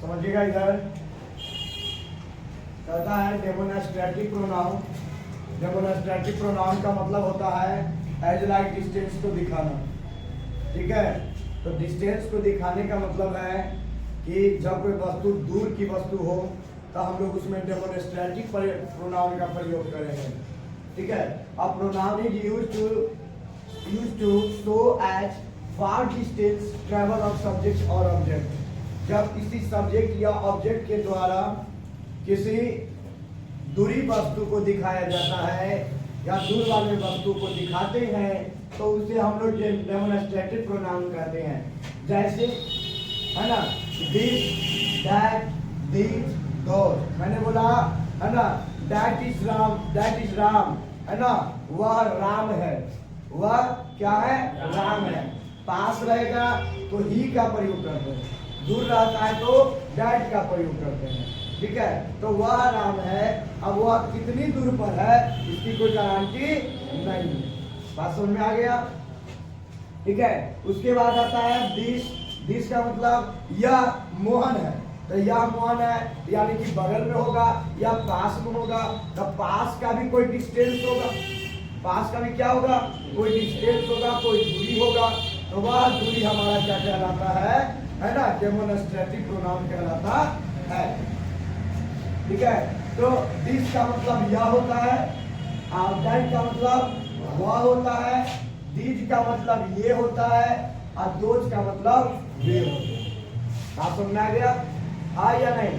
समझिएगा इधर कहता है डेमोन्स्ट्रेटिव प्रोनाउन। डेमोन्स्ट्रेटिव प्रोनाउन का मतलब होता है एज लाइक डिस्टेंस को दिखाना। ठीक है, तो डिस्टेंस को दिखाने का मतलब है कि जब कोई वस्तु दूर की वस्तु हो तो हम लोग उसमें डेमोन्स्ट्रेटिव प्रोनाउन का प्रयोग करेंगे। ठीक है, अब pronoun is used to show as far distance travel of subject और ऑब्जेक्ट। जब किसी सब्जेक्ट या ऑब्जेक्ट के द्वारा किसी दूरी वस्तु को दिखाया जाता है या दूर वाले वस्तु को दिखाते हैं तो उसे हम लोग डेमोन्स्ट्रेटिव प्रोनाउन कहते हैं। जैसे है ना, दिस, दैट, दीज, दोस। मैंने बोला है ना, that is Ram, that is Ram, है ना, वह राम है, वह क्या है, राम है। पास रहेगा तो ही का प्रयोग करते हैं, दूर रहता है तो दैट का प्रयोग करते हैं। ठीक है, तो वह राम है। अब वह कितनी दूर पर है इसकी कोई गारंटी नहीं है। बात समझ में आ गया? ठीक है, उसके बाद आता है दिस। दिस का मतलब यह मोहन है, तो यह मोहन है यानी कि बगल में होगा या पास में होगा। तो पास का भी कोई डिस्टेंस होगा, पास का भी क्या होगा, कोई डिस्टेंस होगा, कोई दूरी होगा। तो वह दूरी हमारा क्या कहलाता है ना, डेमोन्स्ट्रेटिव प्रोनाउन कहलाता है। ठीक है, तो दिस का मतलब यह होता है, और दैट का मतलब वह होता है, दीज का मतलब ये होता है, और दोज का मतलब वे होते हैं। आप समझ में आ गया? हाँ या नहीं?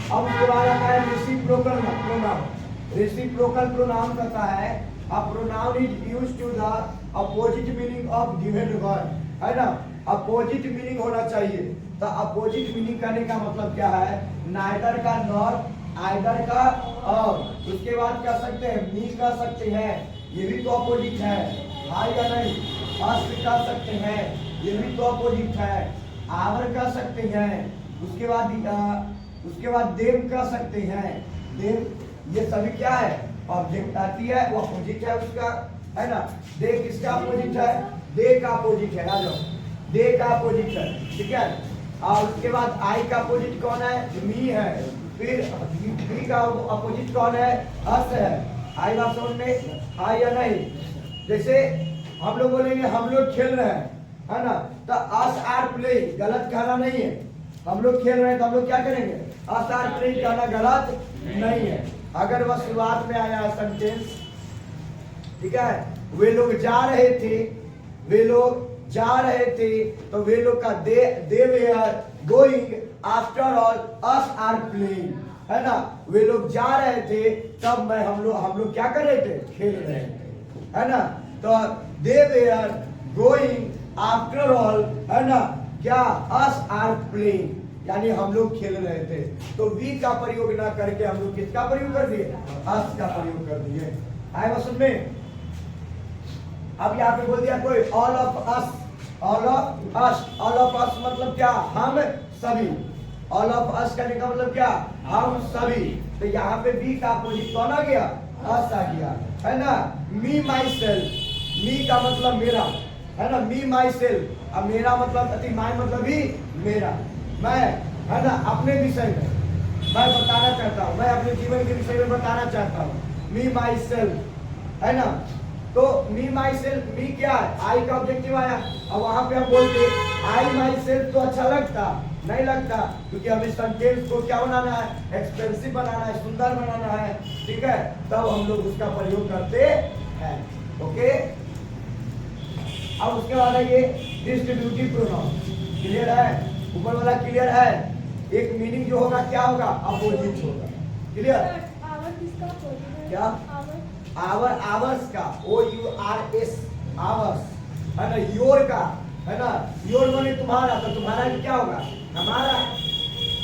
अब उसके बाद आता है रेसिप्रोकल प्रोनाउन। रेसिप्रोकल प्रोनाउन कहता है a pronoun is used to the opposite meaning of given word, है ना। अपोजिट मीनिंग होना चाहिए। तो अपोजिट मीनिंग करने का मतलब क्या है, नाइदर का नॉर, आइदर का और। उसके बाद कह सकते हैं मी कह सकते हैं, ये भी तो अपोजिट है, हाँ या नहीं। अस्त कह सकते हैं, ये भी तो अपोजिट है। आवर कह सकते हैं, उसके बाद देव कह सकते हैं, देव। ये सभी क्या है, ऑब्जेक्ट आती है, वो अपोजिट है उसका, है ना। दे किसका अपोजिट है, दे का अपोजिट है, आ जाओ, दे का अपोजिट है। ठीक है, और उसके बाद आई का अपोजिट कौन है, मी है। फिर बी का अपोजिट कौन है, अस है। आई बात समझ में, हाँ या नहीं? जैसे हम लोग बोलेंगे हम लोग खेल रहे हैं, है ना, तो अस आर प्लेइंग गलत कहना नहीं है। हम लोग खेल रहे हैं तो हम लोग क्या करेंगे, अस आर प्लेइंग कहना गलत नहीं है। अगर वह शुरुआत में आया सेंटेंस, ठीक है, वे लोग जा रहे थे, वे लोग जा रहे थे, तो वे लोग का they we are going after all us are playing, है ना। वे लोग जा रहे थे तब हम लोग क्या कर रहे थे, खेल रहे थे, है ना। तो दे we are going after all, है ना, क्या, अस आर प्लेइंग, यानी हम लोग खेल रहे थे। तो वी का प्रयोग ना करके हम लोग किसका प्रयोग कर दिए, अस का प्रयोग कर दिए। आए बस में। अब यहाँ पे बोल दिया कोई all of us, all of us. All of us मतलब क्या, हम सभी। ऑल ऑफ अस करने का मतलब क्या, हम सभी। तो यहाँ पे बी का अपोजिट कौन आ गया, अस आ गया, है ना। मी माई सेल्फ, मी का मतलब मेरा, है ना, मी माई सेल्फ। अब मेरा मतलब माई मतलब भी मेरा, मैं, है ना, अपने विषय में मैं बताना चाहता हूँ, मैं अपने जीवन के विषय में बताना चाहता हूँ। मी माई सेल्फ, है ना। तो मी माई सेल्फ, मी क्या है, आई का ऑब्जेक्टिव आया। अब वहां पे हम बोलते आई माई सेल्फ, तो अच्छा लगता नहीं लगता, क्योंकि हमें सेंटेंस को क्या बनाना है, एक्सपेंसिव बनाना है, सुंदर बनाना है। ठीक है, तब हम लोग उसका प्रयोग करते हैं। ओके, अब उसके बाद है ये डिस्ट्रीब्यूटिव प्रोनाउन। क्लियर है, ऊपर वाला क्लियर है। एक मीनिंग जो होगा क्या होगा, अपोजिट होगा। क्लियर? क्या, आवर, आवर्स का, OURS, आवर्स, है ना। योर का, है ना, योर माने तुम्हारा, तो तुम्हारा क्या होगा, हमारा।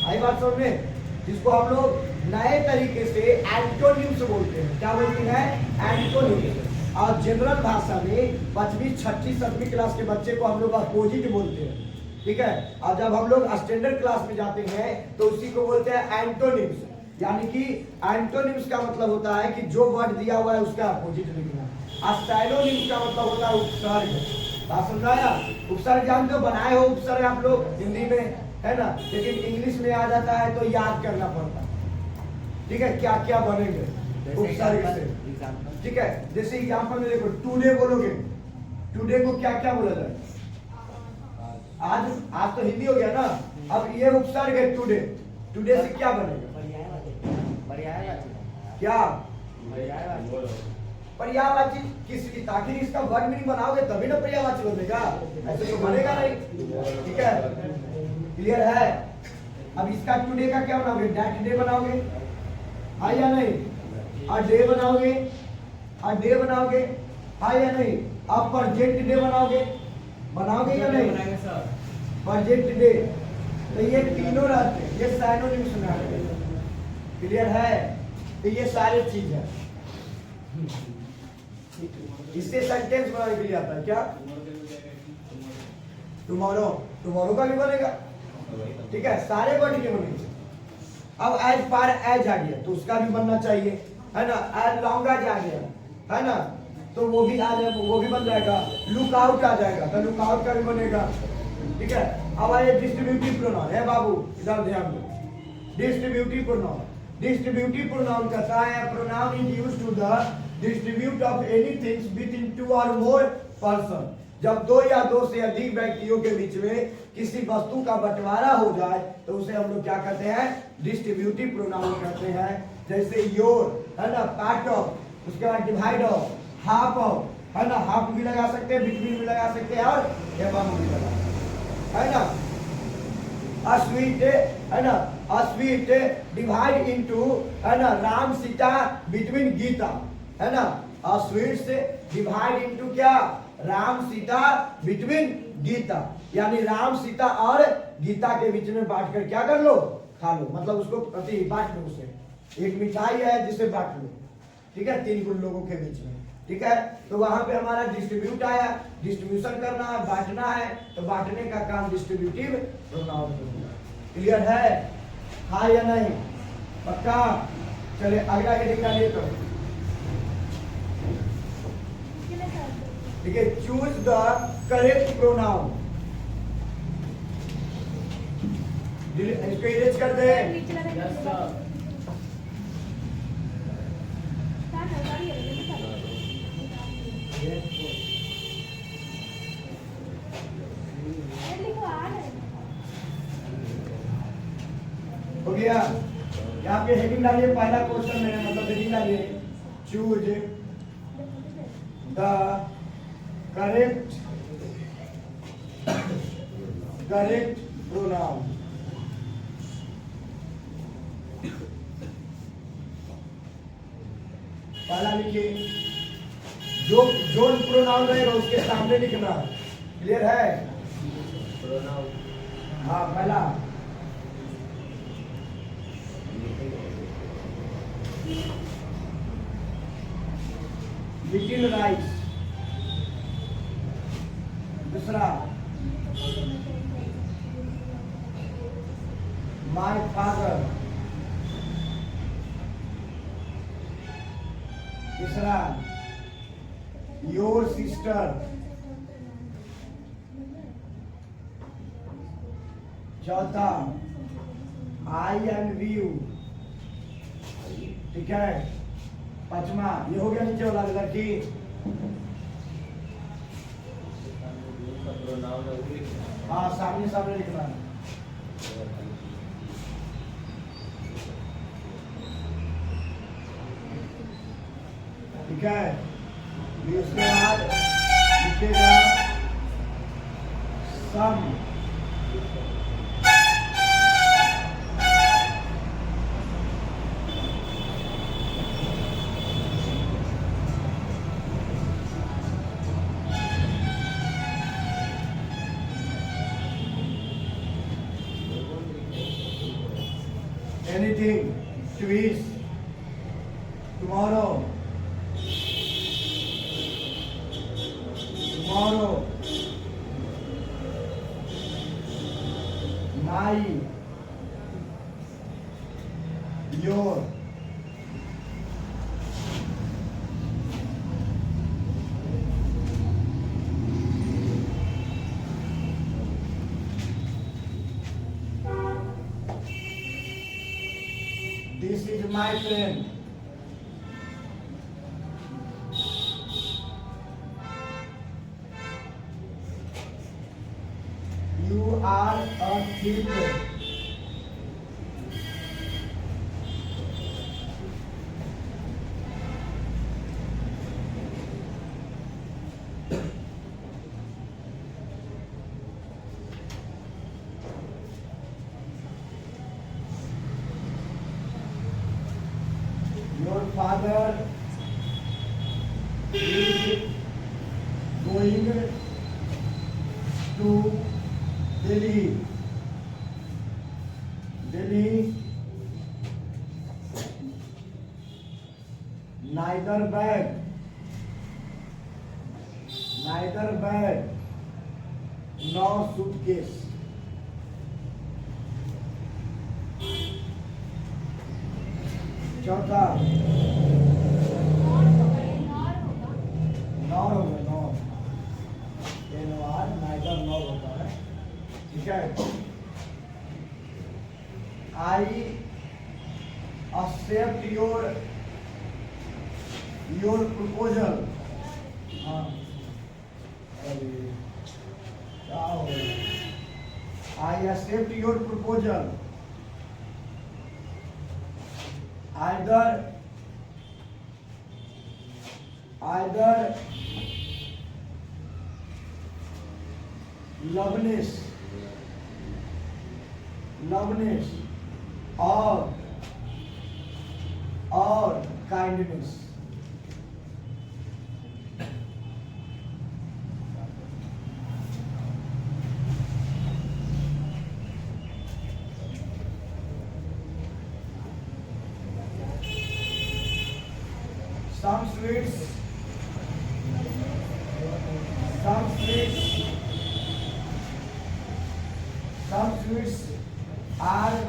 आई बात समझ में? जिसको हम लोग नए तरीके से एंटोनिम्स बोलते हैं। क्या बोलते हैं, एंटोनिम्स। और जनरल भाषा में 5वीं 6वीं 7वीं क्लास के बच्चे को हम लोग अपोजिट बोलते हैं। ठीक है, और जब हम लोग स्टैंडर्ड क्लास में जाते हैं तो उसी को बोलते हैं एंटोनिम्स। यानी कि एंटोनिम्स का मतलब होता है कि जो वर्ड दिया हुआ है उसका अपोजिट लिखना। और साइनोनिम्स का मतलब होता है उपसर्ग। बात समझ आया? उपसर्ग जानते हो, बनाए हो उपसर्ग आप लोग हिंदी में, है ना, लेकिन इंग्लिश में आ जाता है तो याद करना पड़ता है। ठीक है, क्या क्या बनेंगे उपसर्ग से। ठीक है, जैसे एग्जाम्पल में देखो, टुडे बोलोगे, टुडे को क्या क्या बोला जाए? आज, आज तो हिंदी हो गया ना। अब ये उपसर्ग है टुडे, टुडे से क्या बनेगा? क्या पर्यायवाची? किसकी? ताकि इसका वर्ड मीनिंग बनाओगे तभी ना पर्यायवाची बनेगा, ऐसे तो बनेगा नहीं। ठीक है, क्लियर है? अब इसका टुडे का क्या बनाओगे? दैट डे बनाओगे, हाँ या नहीं? अ डे बनाओगे, अ डे बनाओगे, हाँ या नहीं? अब प्रेजेंट डे बनाओगे, बनाओगे या नहीं? Present day. तो ये तीनों रहते हैं, ये साइनोनिम्स में आ गए। क्लियर है? तो ये सारी चीज है, इससे सेंटेंस बनाने के लिए आता है। क्या टुमारो? टुमारो का भी बनेगा। ठीक है, सारे वर्ड के बनेंगे। अब एज पार एज आ गया तो उसका भी बनना चाहिए, है ना। एज लॉन्ग एज आ गया, है ना, तो वो भी आ जाएगा, वो भी बन जाएगा। लुक आउट आ जाएगा तो लुक आउट का भी बनेगा। ठीक है, अब आइए डिस्ट्रीब्यूटिव प्रोनाउन है बाबू, इधर ध्यान दो। डिस्ट्रीब्यूटिव प्रोनाउन, डिस्ट्रीब्यूटिव प्रोनाउन कहता है pronoun is used to the distribute of anything within two और मोर पर्सन। जब दो या दो से अधिक व्यक्तियों के बीच में किसी वस्तु का बंटवारा हो जाए तो उसे हम लोग क्या कहते हैं? डिस्ट्रीब्यूटिव प्रोनाउन कहते हैं। जैसे योर, है ना, पार्ट ऑफ, उसके बाद डिवाइड ऑफ, हाफ ऑफ, है ना, हाफ भी लगा सकते हैं, बिटवीन भी लगा सकते हैं और एवं भी लगा, है ना। अस्वीट, है ना, अस्वीट डिवाइड इनटू, है ना, राम सीता बिटवीन गीता, है ना। अस्वीट से डिवाइड इनटू क्या? राम सीता बिटवीन गीता, यानी राम सीता और गीता के बीच में बांट कर क्या कर लो? खा लो, मतलब उसको प्रति बांट लो। उसे एक मिठाई है जिसे बांट लो। ठीक है, तीन गुण लोगों के बीच में। ठीक है, तो वहां पे हमारा डिस्ट्रीब्यूट आया, डिस्ट्रीब्यूशन करना है, बांटना है, तो बांटने का काम डिस्ट्रीब्यूटिव प्रोनाउन होगा। क्लियर है? हाँ या नहीं? पक्का? चले अगला हेडिंग का लिए करो। ठीक है, चूज द करेक्ट प्रोनाउन। इसको इरेज कर दे। हो गया? यहाँ पे हेडिंग डालिए, पहला क्वेश्चन में मतलब हेडिंग डालिए, चूज द करेक्ट प्रोनाउन। पहला लिखिए, जो प्रोनाउन रहेगा उसके सामने लिखना। क्लियर है? प्रोनाउन, हाँ पहला। लिटिल राइस, दूसरा माय फादर, तीसरा योर सिस्टर, चौथा आई एंड यू। ठीक है, पांचवा ये हो गया नीचे वाला लड़की। हाँ सामने सामने लिखना है। ठीक है, उसके बाद लिखेगा सम। Anything to eat tomorrow, my, your, my friend. You are a thief. Your father is going to Delhi. Delhi. Neither bag nor suitcase. चौथा नॉर होगा नॉर नाइदर नॉर होता है ठीक है आई एक्सेप्ट योर प्रपोजल हाँ अरे क्या हो I accept your proposal either loveness or kindness. Some sweets are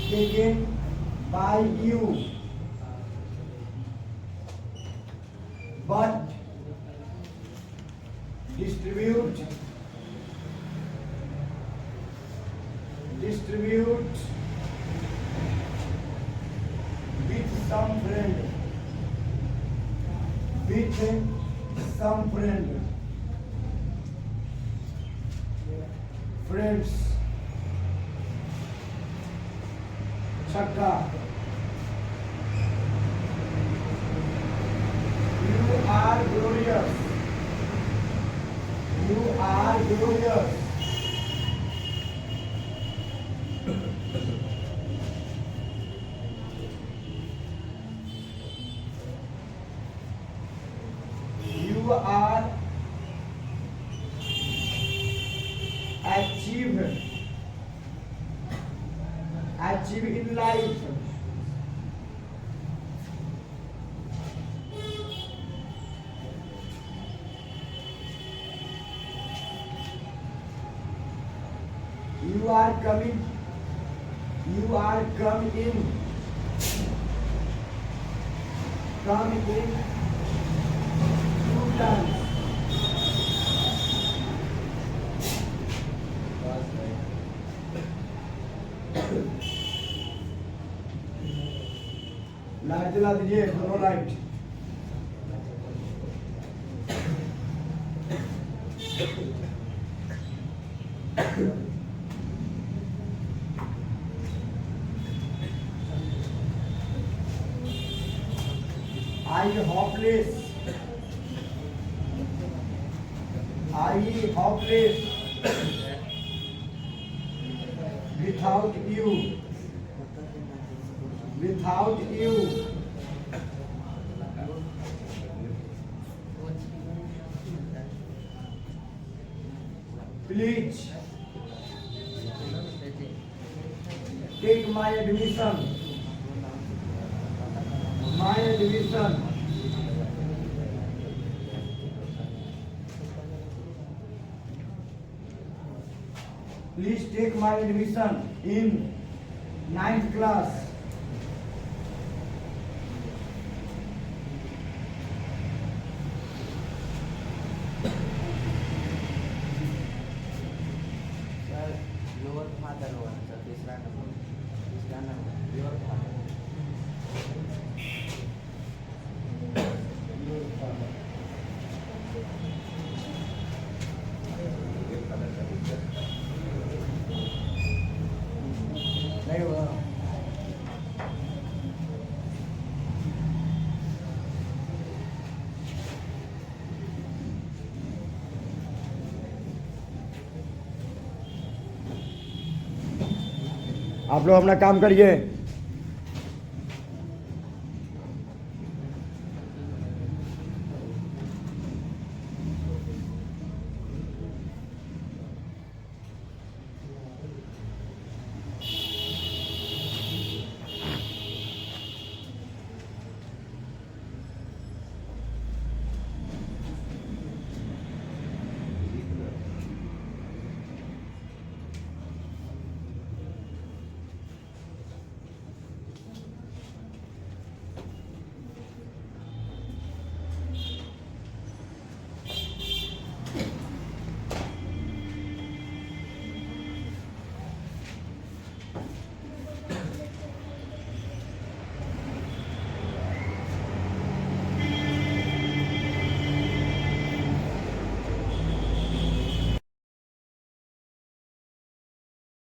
taken by you, but distribute with some friends. छठा you are glorious. You are achieve in life. You are come in 2 times. Light जला दीजिए दोनों light I hopeless without you. Please take my admission. Please take my admission in 9th class. आप लोग अपना काम करिए।